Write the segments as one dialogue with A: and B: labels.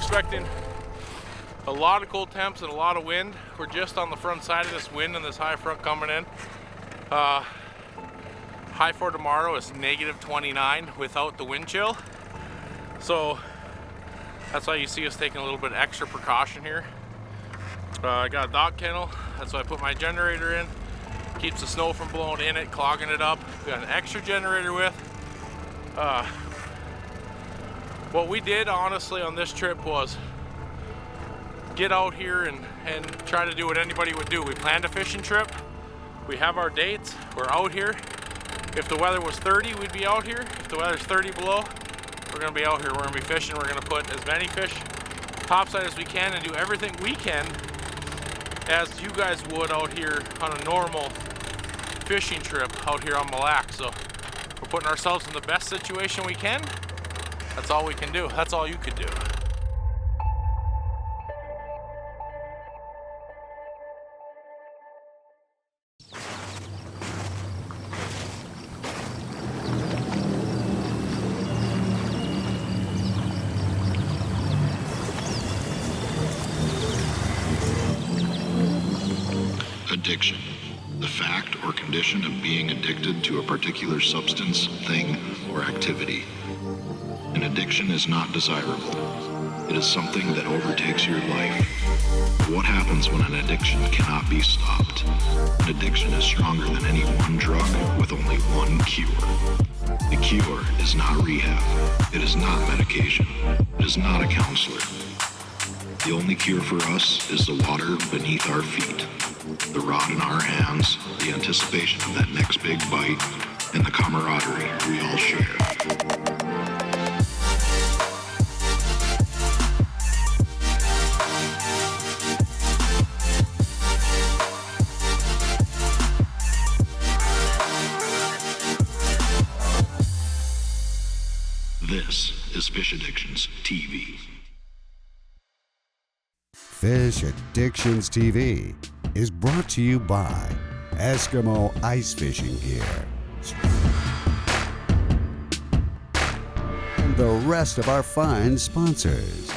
A: expecting a lot of cold temps and a lot of wind. We're just on the front side of this wind and this high front coming in. High for tomorrow is -29 without the wind chill. So that's why you see us taking a little bit extra precaution here. I got a dog kennel, that's why I put my generator in. Keeps the snow from blowing in it, clogging it up. We got an extra generator with. What we did honestly on this trip was get out here and try to do what anybody would do. We planned a fishing trip. We have our dates, we're out here. If the weather was 30, we'd be out here. If the weather's 30 below, we're gonna be out here. We're gonna be fishing. We're gonna put as many fish topside as we can and do everything we can as you guys would out here on a normal fishing trip out here on Mille. So we're putting ourselves in the best situation we can. That's all we can do. That's all you could do.
B: Addiction, the fact or condition of being addicted to a particular substance, thing, or activity. An addiction is not desirable. It is something that overtakes your life. What happens when an addiction cannot be stopped? An addiction is stronger than any one drug with only one cure. The cure is not rehab. It is not medication. It is not a counselor. The only cure for us is the water beneath our feet, the rod in our hands, the anticipation of that next big bite, and the camaraderie we all share. This is Fish Addictions TV.
C: Fish Addictions TV is brought to you by Eskimo Ice Fishing Gear and the rest of our fine sponsors.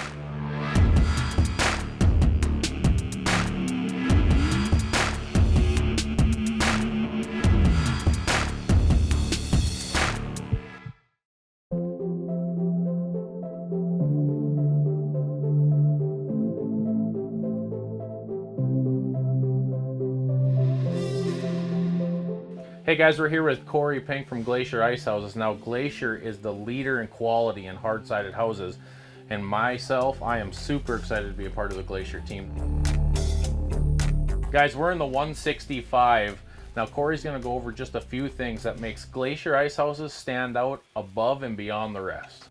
A: Hey guys, we're here with Corey Pink from Glacier Ice Houses. Now Glacier is the leader in quality in hard-sided houses, and myself, I am super excited to be a part of the Glacier team. Guys, we're in the 165. Now Corey's gonna go over just a few things that makes Glacier Ice Houses stand out above and beyond the rest.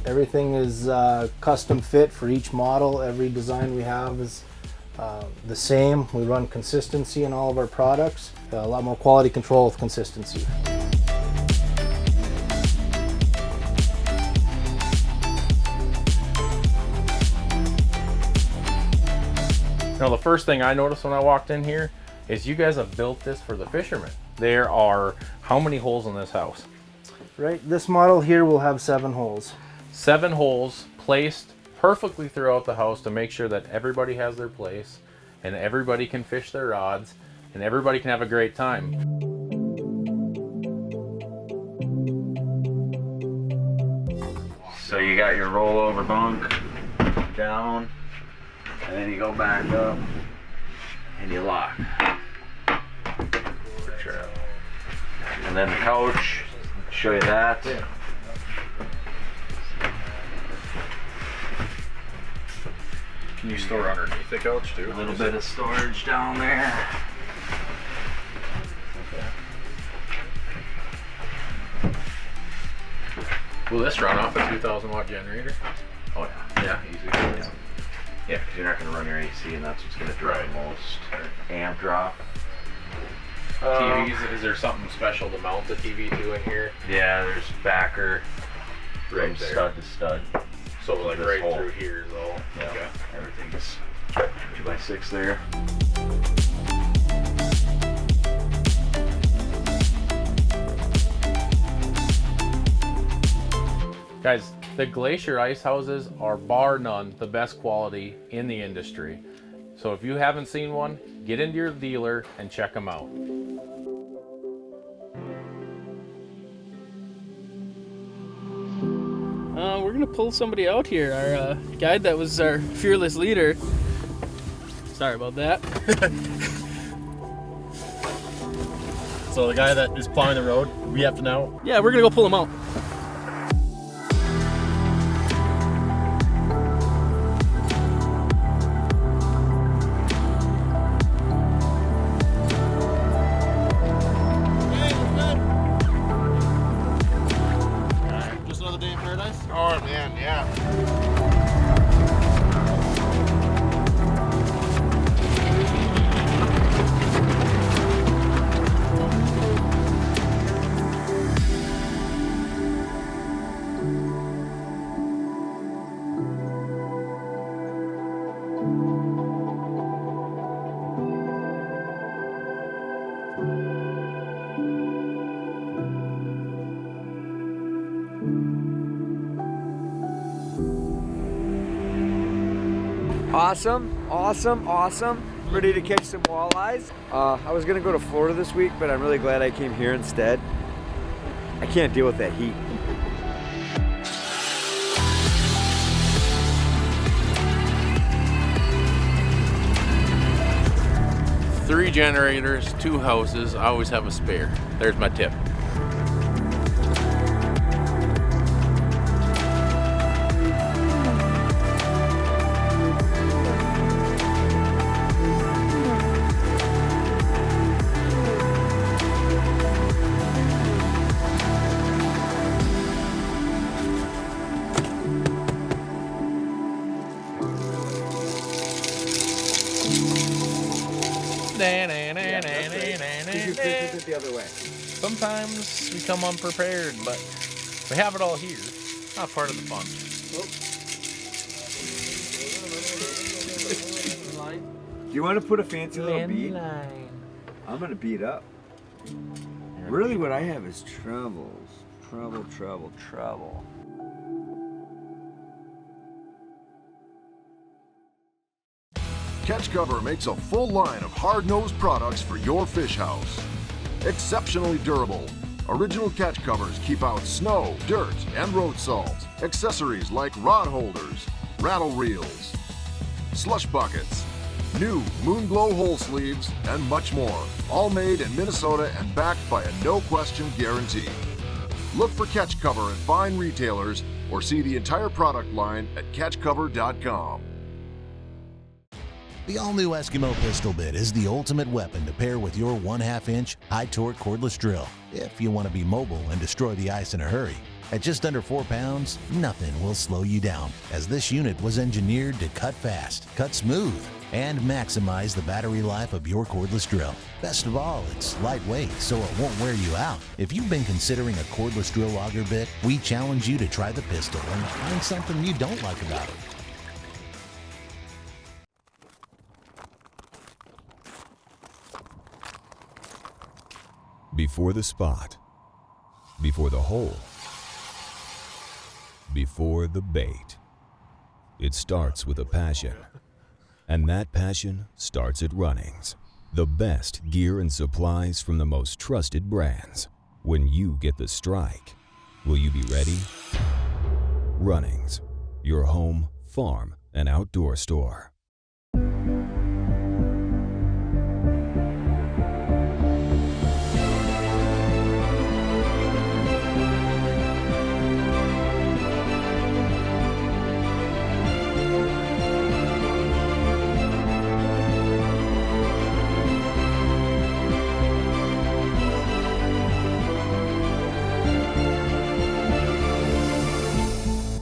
D: Everything is custom fit for each model. Every design we have is the same. We run consistency in all of our products. A lot more quality control with consistency.
A: Now the first thing I noticed when I walked in here is you guys have built this for the fishermen. There are how many holes in this house?
D: Right, this model here will have 7 holes.
A: 7 holes placed perfectly throughout the house to make sure that everybody has their place and everybody can fish their rods and everybody can have a great time.
E: So you got your rollover bunk down, and then you go back up and you lock. And then the couch, show you that.
A: Yeah. Can you store underneath the couch too?
E: A little bit of storage down there.
A: Will this run off a 2,000 watt generator?
E: Oh yeah.
A: Yeah, easy.
E: Yeah, because you're not going to run your AC, and that's what's going to draw the most amp drop.
A: TVs, is there something special to mount the TV to in here?
E: Yeah, there's backer
A: Right
E: from
A: there.
E: stud to stud.
A: So like
E: This
A: right
E: hole.
A: through here is all.
E: Yeah,
A: Okay.
E: everything's 2x6 there.
A: Guys, the Glacier ice houses are bar none the best quality in the industry. So if you haven't seen one, get into your dealer and check them out.
F: We're gonna pull somebody out here. Our guide that was our fearless leader. Sorry about that.
G: So the guy that is plowing the road, we have to know.
F: Yeah, we're gonna go pull him out.
G: Just another day in paradise?
B: Oh man, yeah.
H: Awesome. Ready to catch some walleyes. I was gonna go to Florida this week, but I'm really glad I came here instead. I can't deal with that heat.
A: Three generators, 2 houses, I always have a spare. There's my tip.
H: The other way.
A: Sometimes we come unprepared, but we have it all here. Not part of the fun.
H: Do you want to put a fancy little bead? I'm gonna beat up. Really, what I have is troubles. Trouble.
I: Catch Cover makes a full line of hard-nosed products for your fish house. Exceptionally durable. Original catch covers keep out snow, dirt, and road salt. Accessories like rod holders, rattle reels, slush buckets, new moon glow hole sleeves, and much more. All made in Minnesota and backed by a no-question guarantee. Look for Catch Cover at fine retailers or see the entire product line at catchcover.com.
J: The all-new Eskimo pistol bit is the ultimate weapon to pair with your 1/2-inch high-torque cordless drill if you want to be mobile and destroy the ice in a hurry. At just under 4 pounds, nothing will slow you down, as this unit was engineered to cut fast, cut smooth, and maximize the battery life of your cordless drill. Best of all, it's lightweight, so it won't wear you out. If you've been considering a cordless drill auger bit, we challenge you to try the pistol and find something you don't like about it.
K: Before the spot, before the hole, before the bait. It starts with a passion, and that passion starts at Runnings. The best gear and supplies from the most trusted brands. When you get the strike, will you be ready? Runnings, your home, farm, and outdoor store.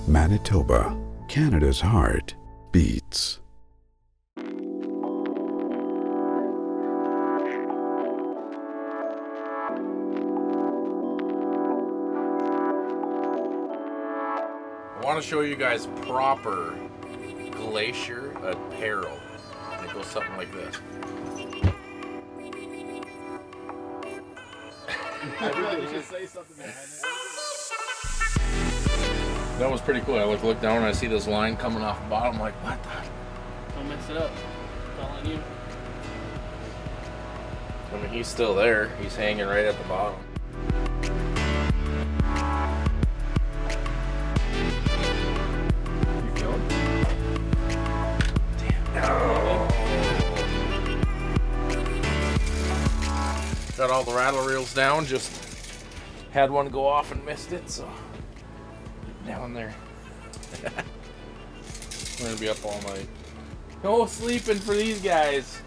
C: Manitoba, Canada's heart beats.
A: I want to show you guys proper Glacier apparel. And it goes something like this.
G: I feel like you should say something behind it.
A: That was pretty cool. I look down and I see this line coming off the bottom. I'm like, what the?
F: Don't mess it up. It's all on you.
A: I mean, he's still there. He's hanging right at the bottom. You going? Damn. No. Got all the rattle reels down. Just had one go off and missed it, so down there. We're gonna be up all night. No sleeping for these guys.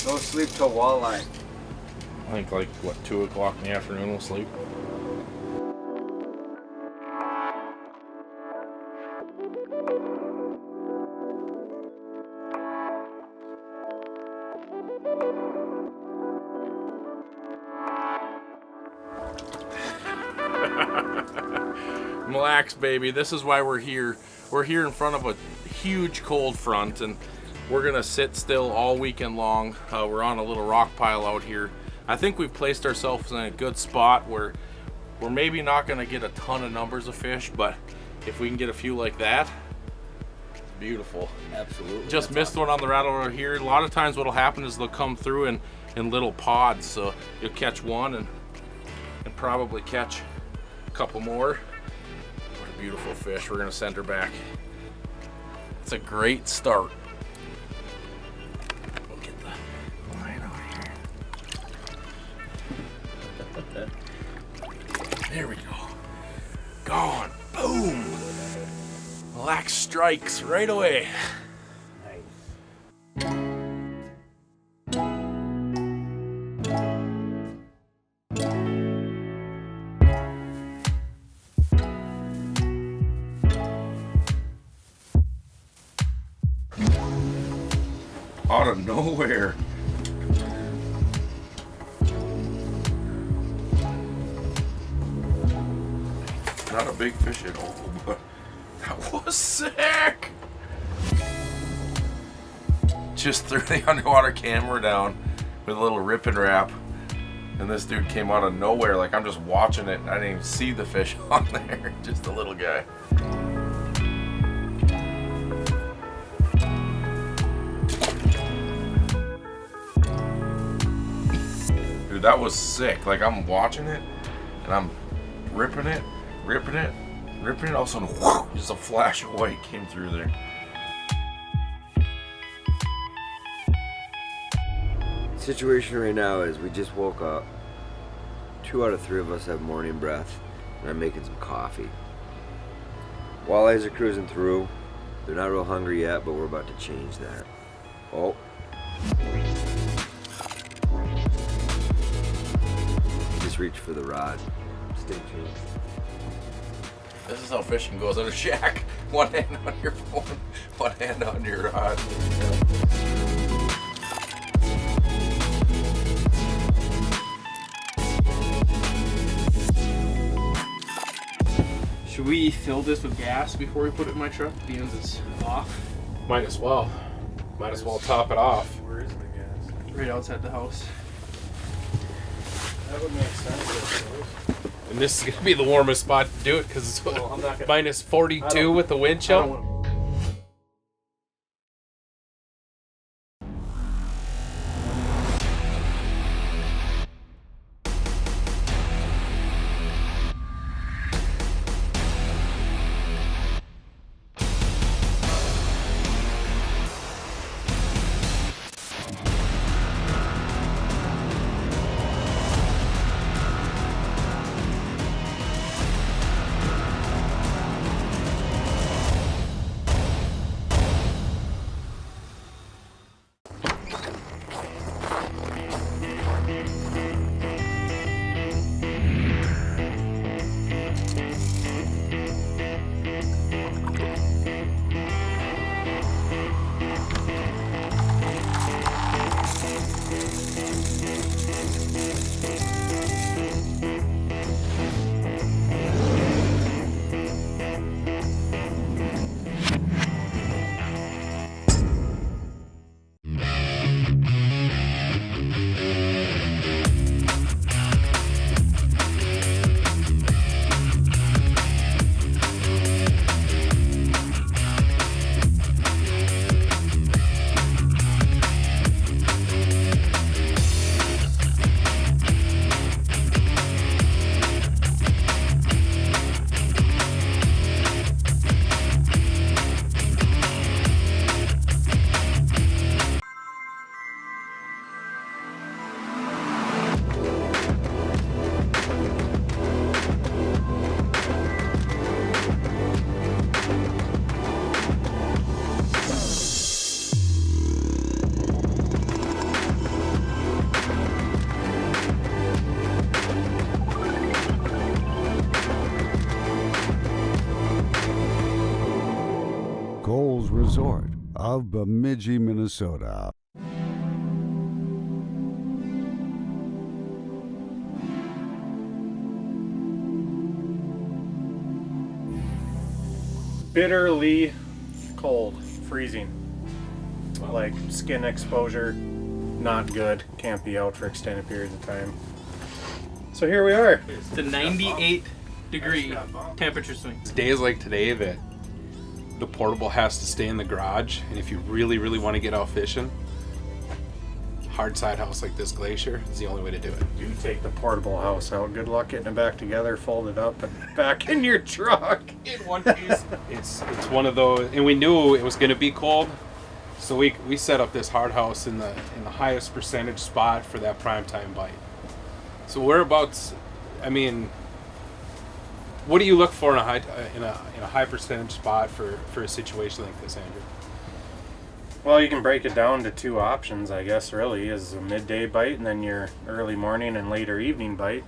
H: Don't sleep till walleye.
A: I think like, what, 2 o'clock in the afternoon we'll sleep. Relax, baby. This is why we're here. We're here in front of a huge cold front, and we're gonna sit still all weekend long. We're on a little rock pile out here. I think we've placed ourselves in a good spot where we're maybe not gonna get a ton of numbers of fish, but if we can get a few like that, it's beautiful.
H: Absolutely.
A: Just missed one on the rattle over here. A lot of times what'll happen is they'll come through in little pods, so you'll catch one and probably catch a couple more. What a beautiful fish. We're gonna send her back. It's a great start. We'll get the line out here. There we go. Gone. Boom. Lax strikes right away. Out of nowhere. Not a big fish at all, but that was sick. Just threw the underwater camera down with a little rip and wrap, and this dude came out of nowhere. Like, I'm just watching it and I didn't even see the fish on there. Just a little guy. Dude, that was sick. Like, I'm watching it and I'm ripping it. All of a sudden, whoosh, just a flash of white came through there.
H: Situation right now is we just woke up. 2 out of 3 of us have morning breath, and I'm making some coffee. Walleyes are cruising through. They're not real hungry yet, but we're about to change that. Oh. Just reach for the rod. Stay tuned.
A: This is how fishing goes in a shack. One hand on your phone, one hand on your rod.
F: Should we fill this with gas before we put it in my truck? Being it's off.
A: Might as well. Might as well top it off.
G: Where is the gas?
F: Right outside the house.
G: That would make sense, I suppose.
A: And this is going to be the warmest spot to do it because it's minus 42 with the wind chill.
C: resort of Bemidji, Minnesota.
L: Bitterly cold, freezing. Like skin exposure, not good. Can't be out for extended periods of time. So here we are.
F: It's the 98-degree temperature swing.
M: It's days like today that the portable has to stay in the garage, and if you really, really want to get out fishing, hard side house like this Glacier is the only way to do it.
L: You take the portable house out. Good luck getting it back together, fold it up, and back in your truck.
M: In one piece. It's one of those, and we knew it was going to be cold, so we set up this hard house in the highest percentage spot for that prime time bite. So whereabouts, I mean, what do you look for in a high percentage spot for a situation like this, Andrew?
L: Well, you can break it down to two options, I guess, really, is a midday bite and then your early morning and later evening bite.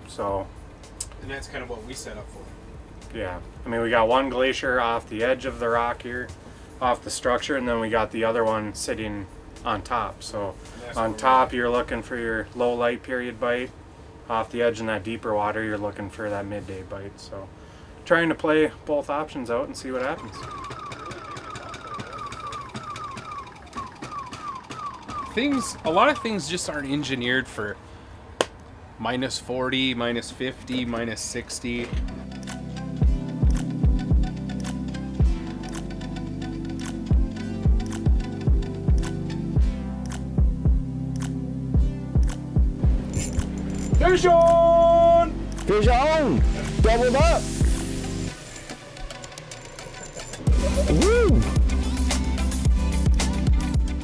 L: So,
M: and that's kind of what we set up for.
L: Yeah. I mean, we got one Glacier off the edge of the rock here, off the structure, and then we got the other one sitting on top. So on top, you're looking for your low light period bite. Off the edge in that deeper water, you're looking for that midday bite. So trying to play both options out and see what happens.
M: A lot of things just aren't engineered for minus 40, minus 50, minus 60. Fish on!
H: Fish on! Doubled up! Woo!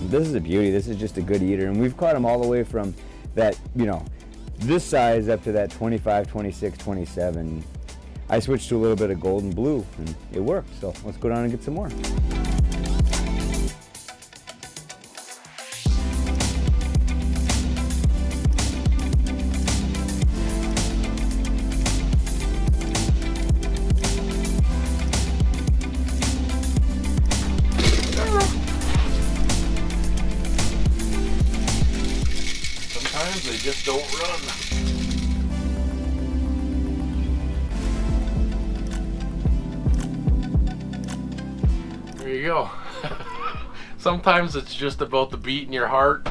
H: This is a beauty. This is just a good eater. And we've caught them all the way from that, this size up to that 25, 26, 27. I switched to a little bit of gold and blue and it worked. So let's go down and get some more.
A: They just don't run. There you go. Sometimes it's just about the beat in your heart,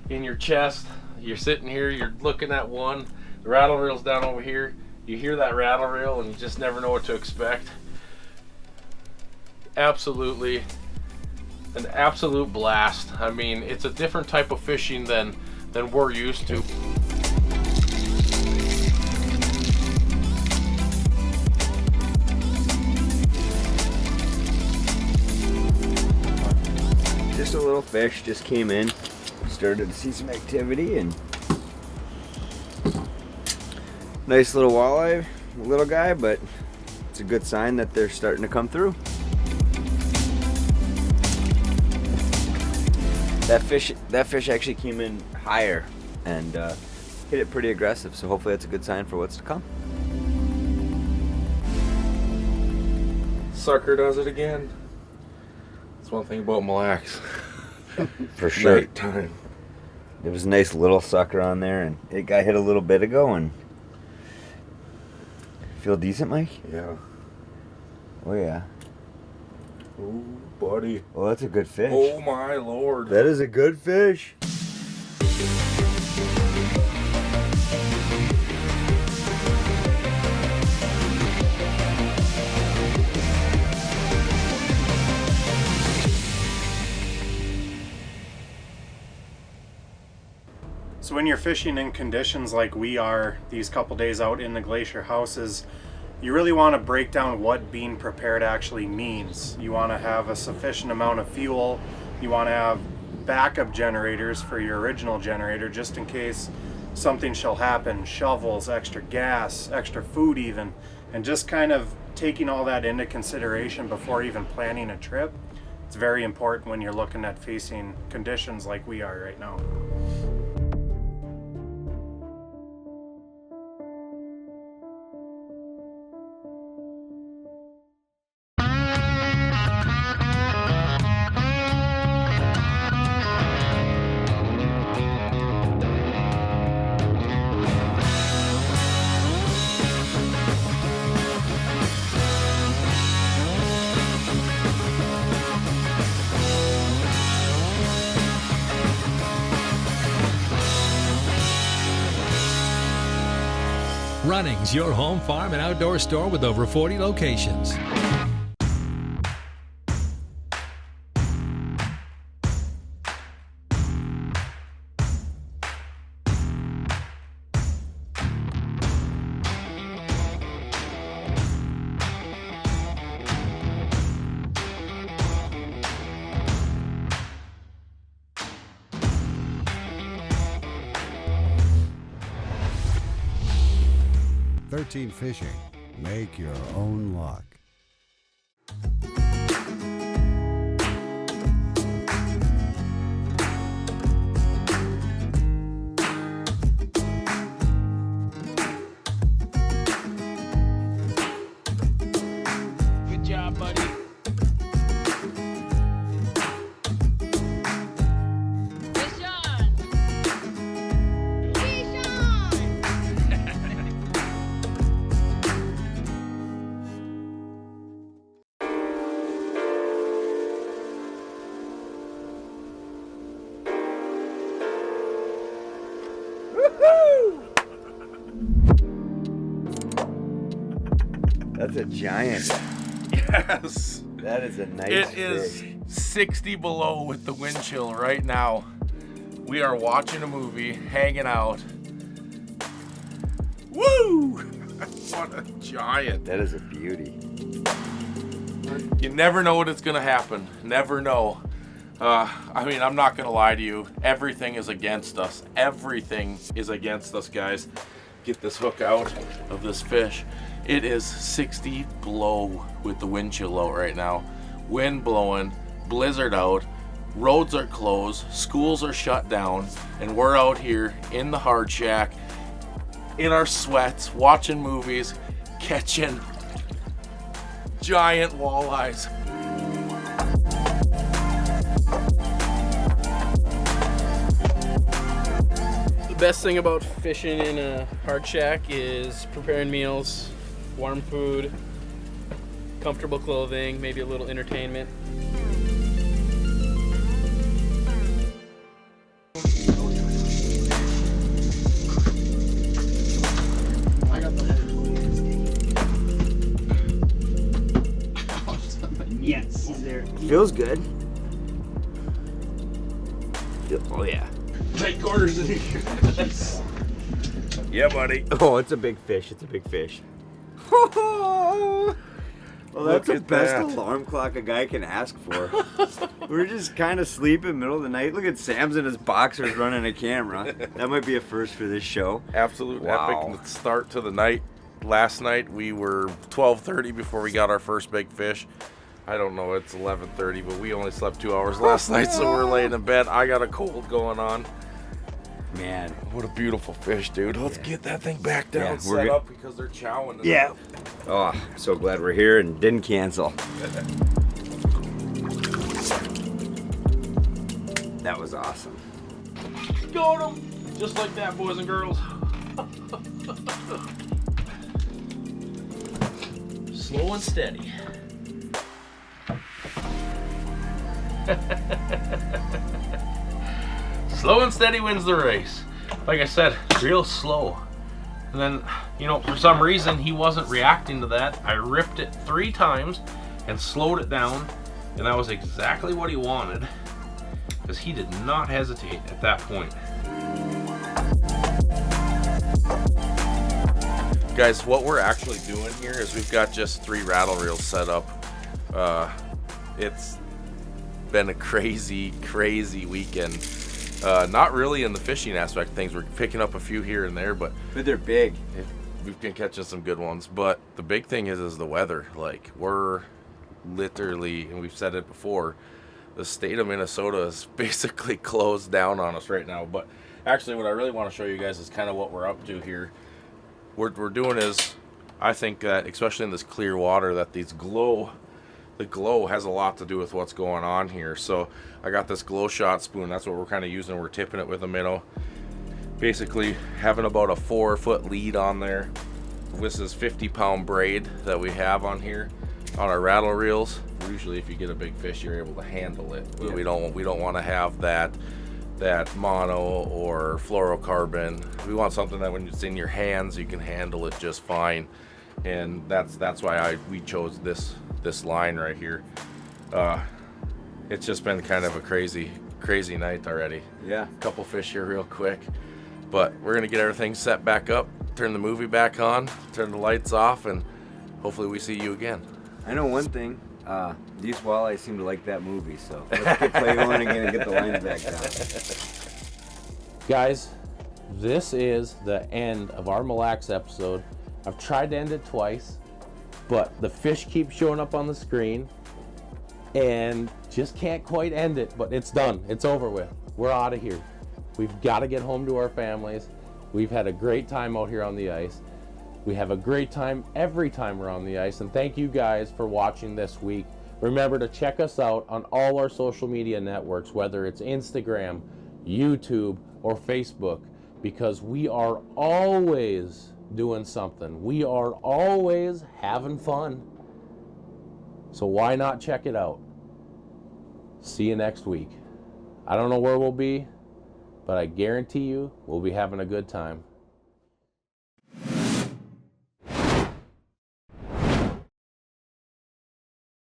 A: in your chest. You're sitting here, you're looking at one, the rattle reel's down over here, you hear that rattle reel and you just never know what to expect. Absolutely an absolute blast. I mean, it's a different type of fishing than we're used to.
H: Just a little fish just came in, started to see some activity, and nice little walleye, little guy, but it's a good sign that they're starting to come through. That fish actually came in higher and hit it pretty aggressive, so hopefully that's a good sign for what's to come.
A: Sucker does it again. That's one thing about Mille.
H: For sure.
A: Nighttime.
H: There was a nice little sucker on there, and it got hit a little bit ago, and feel decent, Mike?
A: Yeah.
H: Oh yeah.
A: Oh, buddy.
H: Oh, that's a good fish.
A: Oh my lord.
H: That is a good fish.
L: So when you're fishing in conditions like we are these couple days out in the Glacier houses, you really want to break down what being prepared actually means. You want to have a sufficient amount of fuel. You want to have backup generators for your original generator just in case something shall happen. Shovels, extra gas, extra food even. And just kind of taking all that into consideration before even planning a trip. It's very important when you're looking at facing conditions like we are right now.
N: Runnings, your home, farm, and outdoor store with over 40 locations.
C: Fishing. Make your own luck.
F: Good job, buddy.
H: That's a giant.
A: Yes.
H: That is a nice
A: It
H: fish.
A: is 60 below with the wind chill right now. We are watching a movie, hanging out. Woo! What a giant.
H: That is a beauty.
A: You never know what it's gonna happen. Never know. I mean, I'm not gonna lie to you. Everything is against us. Everything is against us, guys. Get this hook out of this fish. It is 60 below with the wind chill out right now. Wind blowing, blizzard out, roads are closed, schools are shut down, and we're out here in the hard shack, in our sweats, watching movies, catching giant walleyes.
F: The best thing about fishing in a hard shack is preparing meals, warm food, comfortable clothing, maybe a little entertainment.
E: Yes, he's there.
H: Feels good. Oh yeah.
A: Tight quarters in here. Yeah, buddy.
H: Oh, it's a big fish. It's a big fish. Well, that's the best alarm clock a guy can ask for. We're just kind of sleeping middle of the night. Look at Sam's in his boxers running a camera. That might be a first for this show.
A: Absolute
H: Wow.
A: epic start to the night. Last night we were 12:30 before we got our first big fish. I don't know, it's 11:30, but we only slept 2 hours last night, so we're laying in bed. I got a cold going on.
H: Man,
A: what a beautiful fish, dude. Let's get that thing back down,
H: Yeah, we're
A: set
H: good.
A: up because they're chowing.
H: Yeah. Oh, I'm so glad we're here and didn't cancel. That was awesome.
A: Got him! Just like that, boys and girls. Slow and steady. Slow and steady wins the race. Like I said, real slow. And then, you know, for some reason he wasn't reacting to that. I ripped it 3 times and slowed it down, and that was exactly what he wanted, because he did not hesitate at that point. Guys, what we're actually doing here is we've got just 3 rattle reels set up. It's been a crazy weekend. Not really in the fishing aspect of things. We're picking up a few here and there, but
H: they're big.
A: We've been catching some good ones. But the big thing is the weather. Like, we're literally, and we've said it before, the state of Minnesota is basically closed down on us right now. But actually, what I really want to show you guys is kind of what we're up to here. What we're doing is, I think that, especially in this clear water, that the glow has a lot to do with what's going on here. So I got this glow shot spoon. That's what we're kind of using. We're tipping it with a minnow. Basically having about a 4-foot lead on there. This is 50-pound braid that we have on here on our rattle reels. Usually if you get a big fish, you're able to handle it. But we don't want to have that that mono or fluorocarbon. We want something that when it's in your hands, you can handle it just fine. And that's why we chose this line right here. It's just been kind of a crazy night already.
H: Yeah.
A: A couple fish here real quick. But we're gonna get everything set back up, turn the movie back on, turn the lights off, and hopefully we see you again.
H: I know one thing. These walleyes seem to like that movie, so let's get play going again and get the lines back down.
O: Guys, this is the end of our Mille episode. I've tried to end it twice, but the fish keep showing up on the screen and just can't quite end it, but it's done. It's over with. We're out of here. We've got to get home to our families. We've had a great time out here on the ice. We have a great time every time we're on the ice, and thank you guys for watching this week. Remember to check us out on all our social media networks, whether it's Instagram, YouTube, or Facebook, because we are always doing something. We are always having fun. So why not check it out? See you next week. I don't know where we'll be, but I guarantee you we'll be having a good time.